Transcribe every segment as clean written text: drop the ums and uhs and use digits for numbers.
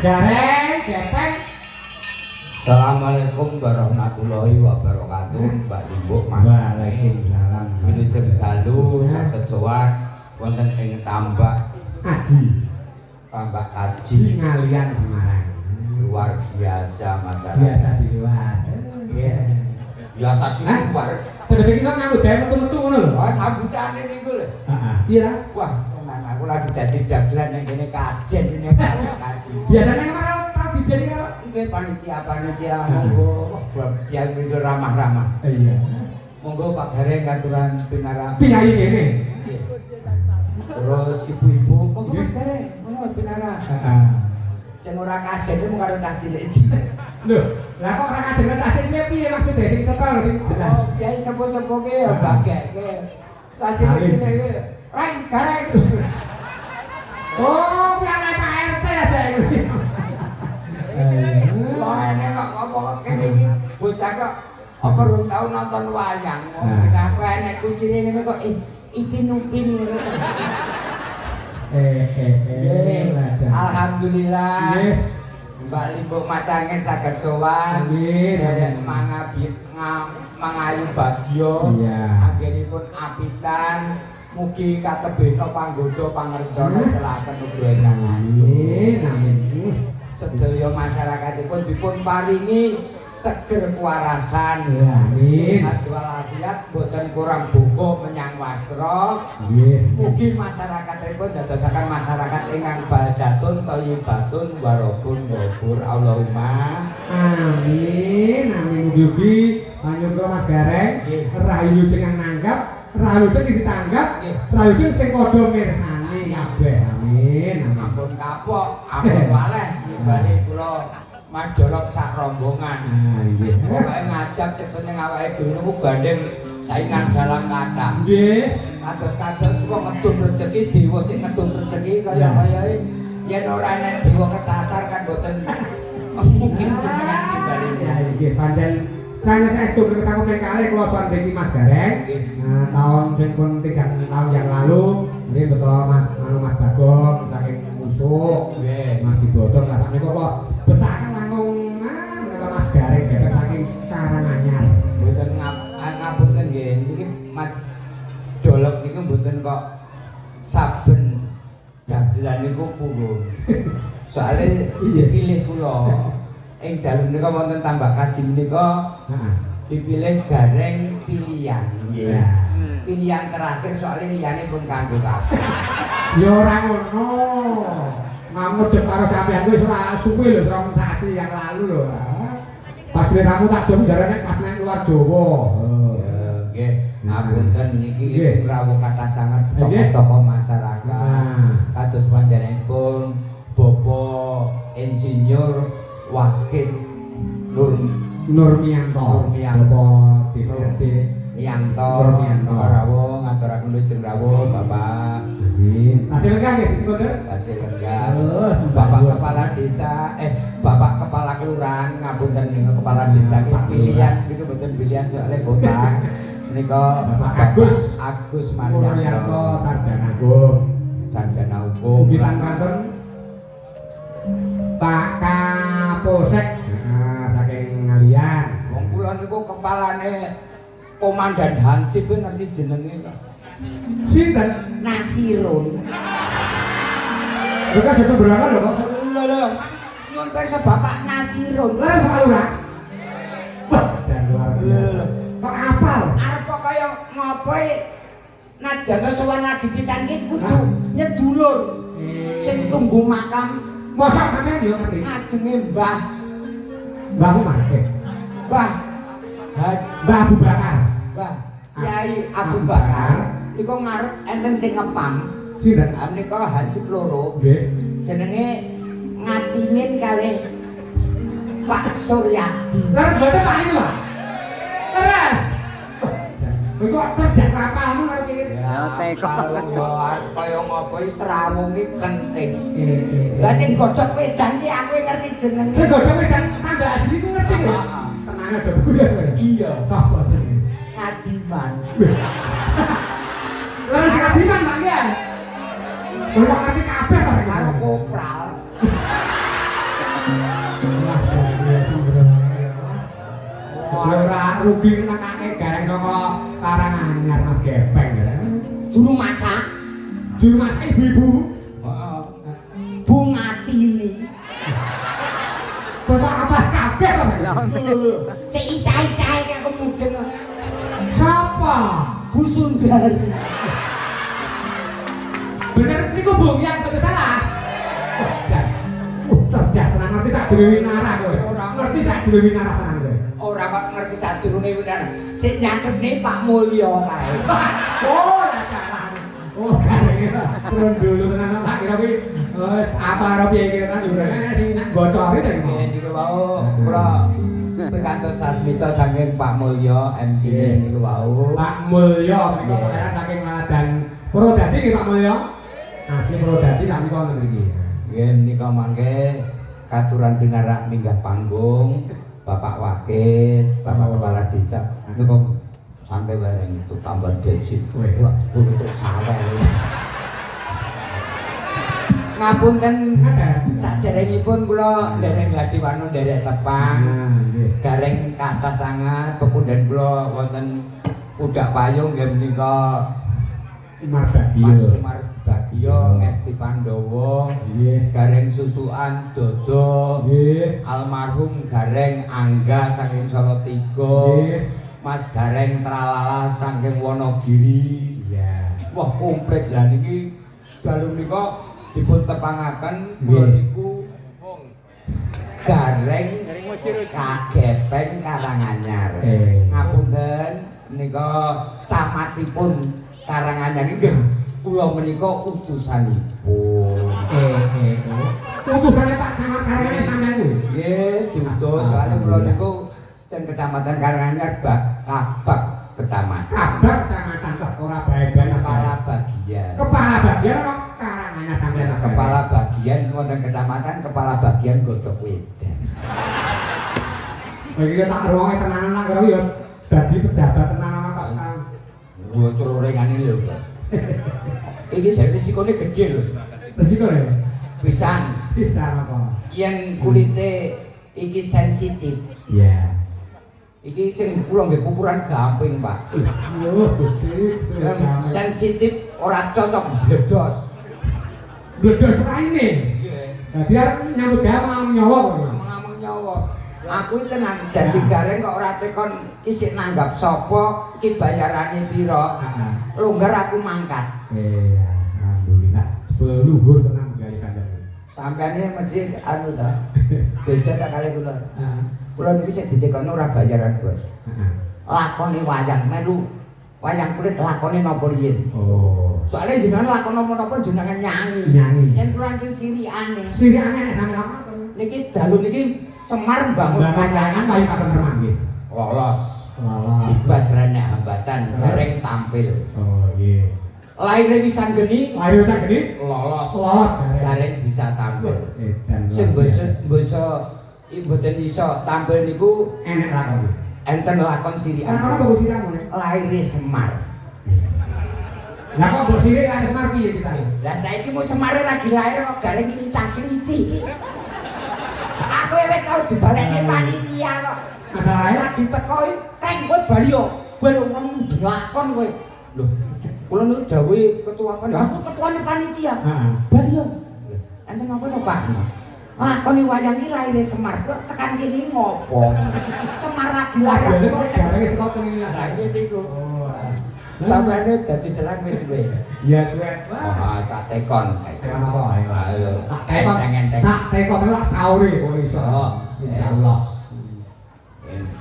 Gareng, Gepeng. Assalamualaikum warahmatullahi wabarakatuh. Mbak Limbuk Waalaikumsalam. Wilujeng dalu saged sowan wonten ing tambak Aji. Tambak Aji Ngalian Semarang. Luar biasa masyarakat. Biasa di luar. Iya. Biasa di luar. Terus iki iso nganggo gawe metu-metu ngono lho. Oh, sambutane niku lho. Heeh. Iya. Wah, tenan aku lagi dadi dagelan nang kene kajen ini Tambak Aji. Biasanya kemarin tau dijadi karo Nggih panitia monggo biar video ramah-ramah. iya. Monggo Pak Gareng katuran pinarak. Pinayi ngene. Terus ibu-ibu, monggo Mas Gareng, monggo pinarak. Heeh. Sing ora kajen ku karo tas cilik. Lho, lah kok ora kajengan tak piye maksudnya sing cetol sing jelas. Oh, kiai sepuh-sepuh ki ya bagekke. Tas cilik iki. Rai Gareng. Oh, piye Pak RT aja iki. Wah, ini kok apa kene iki bocah kok apa rung tau nonton wayang. Nah, kok enek kucine ngene kok ipin-upin ngono. Alhamdulillah. Mbak Limbuk Macange saged sowan. Derek mangayu bagya. Anggenipun apitan. Mugi katebena panggoda pangerja kecelaken uga ingkang amin. Amin. Sedaya masyarakatipun dipun paringi seger kewarasan. Amin. Sehat walafiat, boten kurang buku menyang wastra. Mugi masyarakatipun dadosaken masyarakat ingkang baldatun thayyibatun warabun wabur. Allahumma amin. Amin mugi panyuwun Mas Gareng rahayu jeneng nanggap, rahayu jeneng ditanggap, rahayu jeneng sing padha mirsani kabeh. Amin. Ampun kapok, ampun waleh nimbali kula Mas Dolok sak rombongan. Pokoke ngajak sepenting awake dhewe niku gandeng saingan dalang kathah. Nggih. Kados-kados wong ngedun rejeki dewa sing ngedun rejeki kaya-kayae yen ora enek dewa kesasar kan boten mungkin jenengan nimbali. Ya nggih pancen kanya saestu kesampun kalih kula sowan Mas Gareng. Tahun sing pun 3 tahun yang lalu nggih betul Mas Bagong saking Musuk. Mas Dibodong lah sakmenika kok betahaken langkung menika Mas Gareng Gepeng saking Karanganyar. Mboten ngapunten nggih niki Mas Dolok niku mboten kok saben dagelan niku purun. Soale dipilih kula ing dalem menika wonten Tambak Kaji menika dipilih Gareng pilihan nggih. Pilihan terakhir soalnya liyane pun kanggo kabeh. Ya ora ngono. Mamut jek karo sampeyan kuwi ora suwe lho rong sasi yang lalu lho. Pas kamu tak jom jarane pas nang luar Jawa. Nggih, ngapunten niki sing rawuh kathah sanget tokoh-tokoh masyarakat. Kados panjenenganipun Bapak Insinyur Wahid Nurmiyanto. Bapak DPRD Miyanto rawuh ngaturaken lujeng rawuh Bapak. Hasil lenggah nggih dikoten? Hasil lenggah. Bapak Kepala Desa Bapak Kepala Kelurahan ngapunten niku Kepala Desa iki pilihan niku mboten pilihan soalnya kota. Nika Bapak Agus Maryanto Sarjana Hukum. Sarjana Hukum. Bilang kantor Pak Kapolsek saking Ngalian. Wong kula niku kepalane Komandan Hansip ngerti jenenge kok. Sinten? Nasirun. Lha kan seseberapa lho kok. Lho, nyuwun pirsa Bapak Nasirun. Lah sak lurah. Wah, jan luar biasa. Kok apal? Arep kok kaya ngopo nadyan sowan lagi pisan ki kudu nyedulur. Sing tunggu makam. Mosok sampeyan yo ngerti. Ajenge Mbah Mangke. Mbah Abu Bakar. Mbah Kyai Abu Bakar iku ngarep enten sing ngepam. Sinten? Menika Hansip loro. Nggih. Jenenge Ngatimin kalih Pak Suryadi. Terus boten Pak niku, Pak. Terus. Kok cerdas rapalmu karo iki. Ya teko kaya ngopo iki serawung iki penting. Lah sing godhog wedang iki aku ngerti jenenge. Sing godhog wedang tambah aji ku ngerti lho. Tenang aja buya kowe. Iya. Sapa jenenge? Ngadiman. Lah sing Ngadiman Pak ya. Ora ngerti kabeh to karo kopral. rugi nekake gareng saka Karanganyar Mas Gepeng ya. Juru masak. Juru masak ibu-ibu. Heeh. Bu Ngatini. Bapak apa kabeh to? Sik isa-isae kok mudeng. Siapa? Bu Sundari. Bener niku Bu yang betul salah. Cerdas tenan ngerti sak dhewe winara kowe. Ngerti sak dhewe winara tenan kowe. Ora kok ngerti sadurunge bener. Sik nyaketne Pak Mulya kae. Oh, ya kalah. Oh, karena turun dulu tenan tak kira kuwi wis apa ora piye iki kan yo sing bocor iki. Nggih niku wau kula pikantos sasmita saking Pak Mulya MC-ne niku wau. Pak Mulya menika peran saking Laladan Purwodadi nggih Pak Mulya. Asli Purwodadi sak menika wonten mriki. Nggih menika mangke katuran pinarak minggah panggung Bapak Wakil, Bapak Kepala Desa niku santai wae itu tambah bensin. Kula butuh sawah. Ngapunten saderengipun kula ndereng Gladi Warna nderek tepang. Gareng kathah sangat pepundhen kula wonten Pudak Payung nggih menika Mas Mas Sumar Bagio Ngesti Pandowo, Gareng Susukan Dodo, almarhum Gareng Angga saking Solo Tigo, Mas Gareng Tralala saking Wonogiri. Wah komplit lah niki dalu nika dipun tepangaken kula niku Gareng Kagepeng Karanganyar. Ngapunten nika camatipun Karanganyar nggih kula menika utusanipun. Utusane Pak Camat Karanganyar sampeyan kuwi. Nggih, diutus soalnya kula niku teng Kecamatan Karanganyar Kabak Kecamatan. Kabak Kecamatan kok ora bae-bae Kepala bagian. Kepala bagian kok Karanganyar sampeyan Mas. Kepala bagian wonten kecamatan, kepala bagian godhok wedan. Iki tak ruange tenanan tak kira ya dadi pejabat tenanan kok. Gua celorengane lho, Pak. Iki saya risikone gede lho. Resiko ya? Pisan. Bisa apa? Yen kulite iki sensitif. Iya. Iki sing kula nggih pupuran gamping, Pak. Yo, Gusti. Sensitif ora cocok bledos. Bledos raine. Nggih. Dadi arep nyambut gawe ngomong nyawa kok. Ngomong nyawa. Aku tenan dadi gareng kok ora tekon isih nanggap sapa, iki bayarane pira. Longgar aku mangkat. Iya, alhamdulillah. Luhur tenang gawe sampeyan. Sampeyane mesti anu ta. Beda tak kali kula. Heeh. Kula niki sing ditekono ora bayaran, Bos. Heeh. Lakoni wayang melu wayang kulit lakone napa riyen. Oh. Soale jenengan lakon napa-napa jenengan nyanyi. Nyanyi. Yen kula enten sirikane. Sirikane nek sampeyan apa? Niki dalu niki Semar bangun kayangan kayu paten remang nggih. lolos. Lolos. Bebas renek hambatan, gareng tampil. Oh, iya. Lahir wisan geni, Lahir sak gede, lolos. lolos Gareng bisa tampil. Edan. Sing basa mboten iso tampil niku enek lakon. enten lakon Kan sirikan. ora bagus sih kamu. Lahir Semar. Lah kok mbok sirik lahir Semar piye ceritane? Lah saiki mu Semar lagi lahir kok gareng klintah-klinthi. Aku wis tau dibalekne panitia kok. Masalahe Lagi teko teng kowe bali yo. Kowe wong lakon kowe. Lho, kula niku dawuh ketua panitia. Aku ketuane panitia. Heeh. Bali yo. Enten apa to, Pak? Lakoni wayang iki lahir Semar. Kok tekan kene ngopo? Semar lagi lahir. Jadi kok gareng teko kene Lah lah. iki niku. Oh. Sampeyan dadi dalang wis kowe. Ya suwe. Ah, tak tekon. Tekan apa ae. Ayo. Tekon. Sak tekon tak saure kok iso. Oh, insyaallah.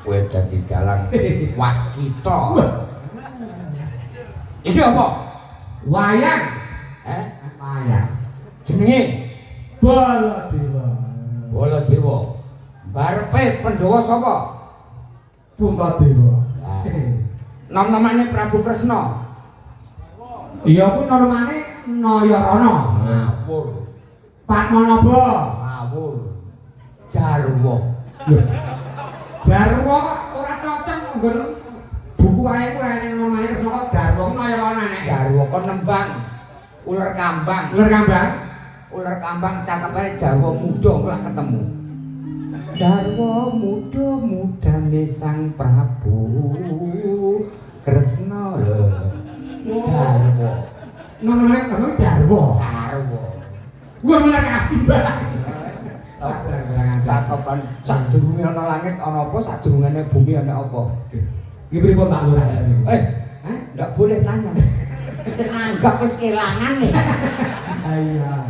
Kowe dadi dalang waskita. Iki apa? Wayang. Wayang. Jenenge Baladewa. Baladewa. Barepe Pandhawa sapa? Puntadewa. Nom-nomane Prabu Kresna. Iya kuwi normane Nayarana. Ngawur. Padmanaba. Ngawur. Jarwa. Jarwa ora cocok nggon buku wae kuwi nek normane Kresna Jarwa Nayarana nek. Jarwa kon nembang. Uler kambang. Ular kambang. Uler kambang cakepane Jarwa muda lak ketemu. Jarwa muda-mudane Sang Prabu Kresna lho. Jarwa. Nomone kono Jarwa. Jarwa. Gua mulai akibat. Cakepan sadurunge ana langit ana apa, sadurungane bumi ana apa? Iki pripun Pak Lurah? Ndak boleh tanya. Sing anggap wis kelangan nih. Iya.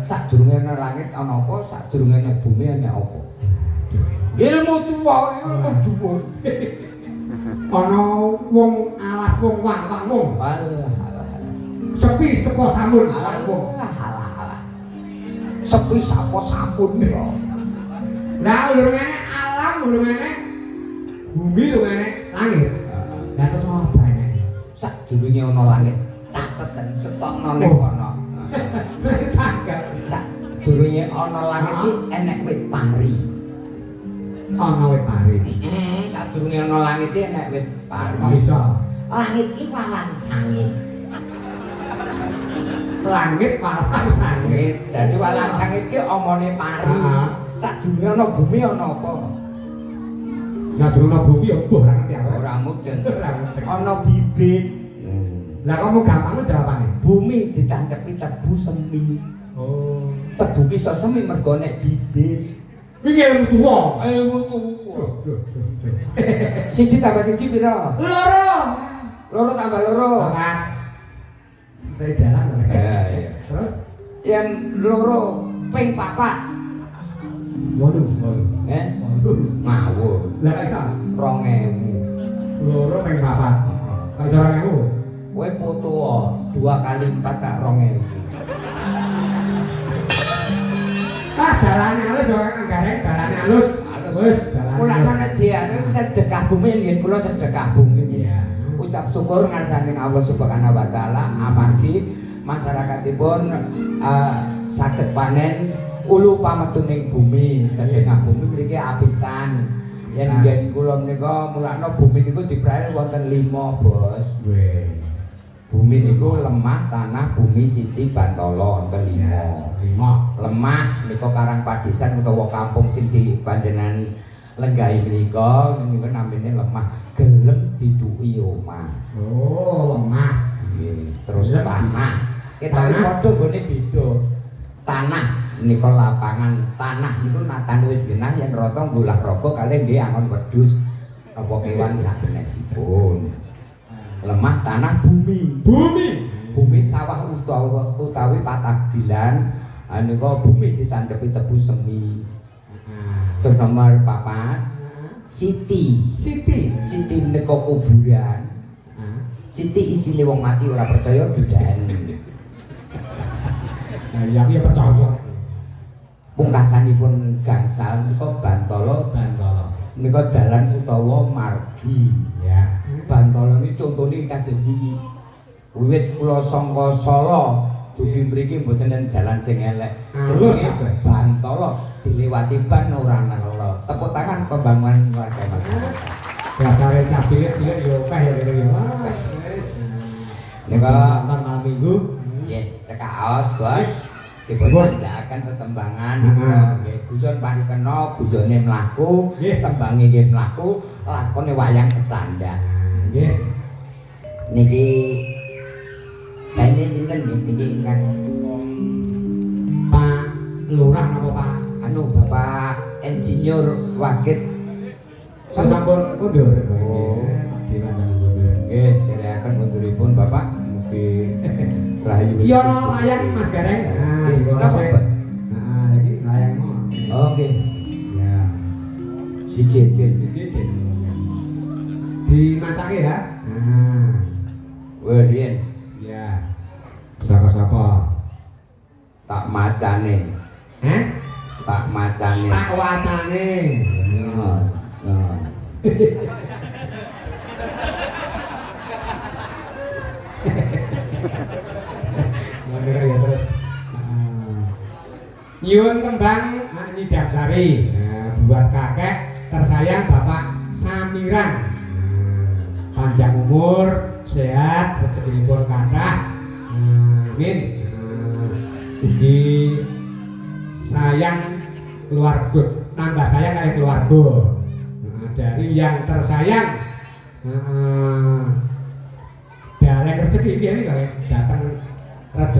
Sadurunge ana langit ana apa, sadurungane bumi ana apa? Ilmu tuwa, ilmu dhuwur. Ana wong alas wong wang-wang. Alah. Sepi saka sampun. Alah. Sepi sapa sampun ya. Lah ulungane alam, ulungane bumi, ulungane langit. Lah terus apa ini? Sadurunge ana langit, cateten setokno ning kono. Sadurunge ana langit iki enek wit pari. Ana wit pari. Sadurunge ana langit iki enek wit pari. Bisa. Langit iki walang sangit. Langit walang sangit. Dadi walang sangit ki omone pari. Sadurunge ana bumi ana apa? Sadurunge bumi ya mbuh ra ngerti aku. Ora mudeng. Ana bibit. Lah kamu gampang jawabane. Bumi ditancepi tebu semi. Oh. Tebu ki iso semi mergo nek bibit. Iki ilmu tuwa. Ilmu tuwa. Siji tambah siji pira? Loro. Loro tambah loro. Dari jalan. Iya. Terus yen loro ping papat. Waduh. Ngawur. Lah kok iso? 2000. Loro ping papat. Kok iso 2000? Kowe foto 2 kali 4 tak 2000. Dalane halus yo kan gareng, dalane halus. Wis, dalane. Kula mana diane sedekah bumi nggih kula sedekah bumi. Iya. Ucap syukur ngarsane Allah Subhanahu wa taala amargi masyarakatipun saged panen ulu pametuning bumi, sedekah bumi mriki apitan. Yen ngen kula menika mulakno bumi niku diprail wonten 5, Bos. Weh. Bumi niku lemah tanah bumi Siti Bantala wonten 5. Lemah nika Karang Padesan utawa kampung sing dipanjenengan lenggahi menika niku namine lemah, gelem diduki omah. Oh, lemah. Nggih, terus tanah. Ketoke padha nggone beda. Tanah nika lapangan, tanah niku natane wis genah yen rata mbulah raga kalih nggih angon wedhus apa kewan sajenisipun. Lemah tanah bumi. Bumi sawah utawi patagdilan nika bumi ditancepi tebu semi. Terus nomor 4 Siti nika kuburan. Siti isine wong mati ora percaya dudane. Nah, iya percaya. Pungkasanipun gangsal nika Bantala. Nika dalan utawa margi. Ya. Bantala niki contone kados niki. Wiwit kula sangka Sala dugi mriki mboten enten dalan sing elek. Jenenge Bantala dilewati ban ora nelo. Tepuk tangan pembangunan warga masyarakat. Dasare cah cilik-cilik yo akeh ya kene yo. Wis. Nika malam Minggu nggih cekak aos, Bos. Dipun tandhaken tetembangan nggih guyon parikena guyone mlaku, tembange nggih mlaku, lakone wayang kecandhak. nggih. Niki saene sinten niki ingkang Pak Lurah napa Pak? anu Bapak Insinyur Wakit Sasampun kondur. Oh. Diwacan kondur. nggih derekaken kunduripun Bapak mugi rahayu. Ki ana layang Mas Gareng. Nah, napa Pak? Nah, iki layang mau. Oh nggih. Ya. Siji Dimacake ya. Nah. Wah, riyen Ya. Sapa-sapa? tak macane. Tak macane. Tak wacane. Nah. Bener ya terus. Nyuwun kembang Nyidam Sari. Nah, buat kakek tersayang Bapak Samiran. Panjang umur, sehat, rezekinipun kathah. Amin. Ugi sayang keluarga nambah sayang kali keluarga. Dari yang tersayang derek rezeki ini kali datang